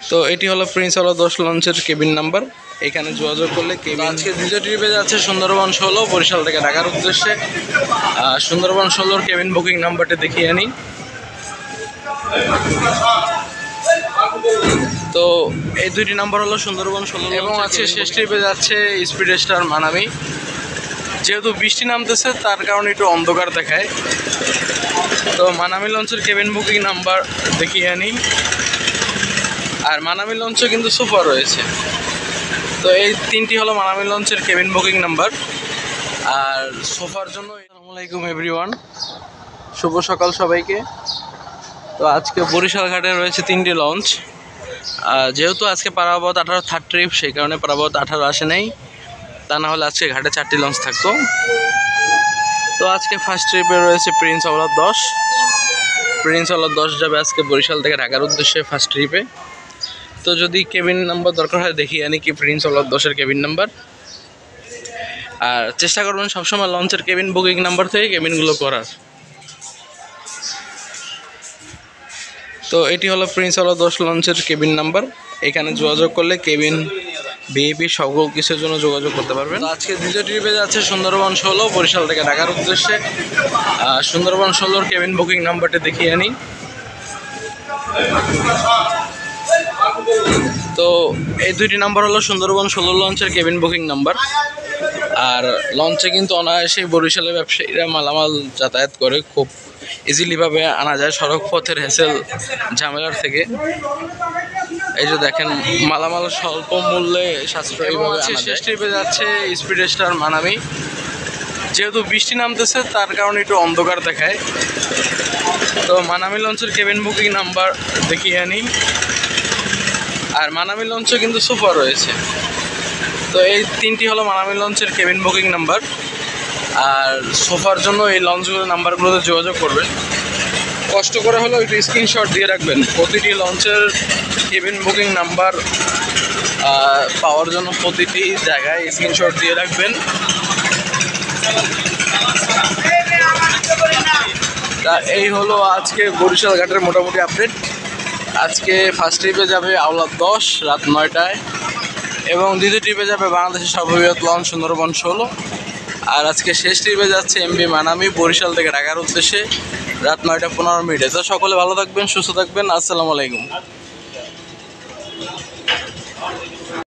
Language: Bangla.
তো এটি হলো প্রিন্স আলো 10 লঞ্চের কেবিন নাম্বার। এখানে যোগাযোগ করলে কেবিন। আজকে দ্বিতীয় ট্রিপে যাচ্ছে সুন্দরবন 16 বরিশাল থেকে ঢাকার উদ্দেশ্যে। সুন্দরবন 16-র কেবিন বুকিং নাম্বারটা দেখিয়ে আনি। তো এই দুইটি নাম্বার হলো সুন্দরবন 16 এবং আজকে শেষ ট্রিপে যাচ্ছে স্পিড স্টার মানামি। যেহেতু বৃষ্টি নামতেছে তার কারণে একটু অন্ধকার দেখায়। তো মানামি লঞ্চের কেবিন বুকিং নাম্বার দেখিয়ে আনি। আর মানামি লঞ্চে কিন্তু সোফা রয়েছে। তো এই তিনটি হলো মানামি লঞ্চের কেবিন বুকিং নাম্বার। আর সোফার জন্য আসসালামু আলাইকুম এভরিওয়ান, শুভ সকাল সবাইকে। তো আজকে বরিশাল ঘাটে রয়েছে তিনটি লঞ্চ। যেহেতু আজকে পারাবত 18 থার্ড ট্রিপ, সেই কারণে পারাবত 18 আসে নাই, তা না হলে আজকে ঘাটে 4টি লঞ্চ থাকতো। তো আজকে ফার্স্ট ট্রিপে রয়েছে প্রিন্স আলো 10। প্রিন্স আলো 10 যাবে আজকে বরিশাল থেকে ঢাকার উদ্দেশ্যে ফার্স্ট ট্রিপে। তো যদি কেবিন নাম্বার দরকার হয় দেখিয়ে আনি কি প্রিন্স আলো 10-এর কেবিন নাম্বার। আর চেষ্টা করবেন সবসময় লঞ্চের কেবিন বুকিং নাম্বার থেকে কেবিনগুলো করার। তো এটি হলো প্রিন্স আলো 10 লঞ্চের কেবিন নাম্বার। এখানে যোগাযোগ করলে কেবিন ভিআইপি সকল কিছুর জন্য যোগাযোগ করতে পারবেন। আজকে দ্বিতীয় ট্রিপে যাচ্ছে সুন্দরবন 16 বরিশাল থেকে ঢাকার উদ্দেশ্যে। সুন্দরবন 16-র কেবিন বুকিং নাম্বারটি দেখিয়ে আনি। তো এই দুইটি নাম্বার হলো সুন্দরবন 16 লঞ্চের কেবিন বুকিং নাম্বার। আর লঞ্চে কিন্তু অনায়াসেই বরিশালের ব্যবসায়ীরা মালামাল যাতায়াত করে, খুব ইজিলিভাবে আনা যায় সড়ক পথের হ্যাসেল ঝামেলার থেকে। এই যে দেখেন মালামাল স্বল্প মূল্যে সাশ্রয়ীভাবে আনা যায়। শেষ ট্রিপে যাচ্ছে স্পিড স্টার মানামি। যেহেতু বৃষ্টি নামতেছে তার কারণে একটু অন্ধকার দেখায়। তো মানামি লঞ্চের কেবিন বুকিং নাম্বার দেখিয়ে আনি। আর মানামি লঞ্চে কিন্তু সোফা রয়েছে। তো এই তিনটি হলো মানামি লঞ্চের কেবিন বুকিং নাম্বার। আর সোফার জন্য এই লঞ্চগুলোর নাম্বারগুলোতে যোগাযোগ করবেন। কষ্ট করে হলেও একটু স্ক্রিনশট দিয়ে রাখবেন। প্রতিটি লঞ্চের কেবিন বুকিং নাম্বার পাওয়ার জন্য প্রতিটি জায়গায় স্ক্রিনশট দিয়ে রাখবেন। তা এই হলো আজকে বরিশাল ঘাটের মোটামুটি আপডেট। আজকে ফার্স্ট ট্রিপে যাবে আওলা 10 রাত 9টায় এবং দ্বিতীয় ট্রিপে যাবে বাংলাদেশের সর্ববৃহৎ লঞ্চ সুন্দরবন 16। আর আজকে শেষ ট্রিপে যাচ্ছে এমভি মানামি বরিশাল থেকে ঢাকার উদ্দেশ্যে রাত 9টা 15 মিনিটে। তো সকলে ভালো থাকবেন, সুস্থ থাকবেন। আসসালামু আলাইকুম।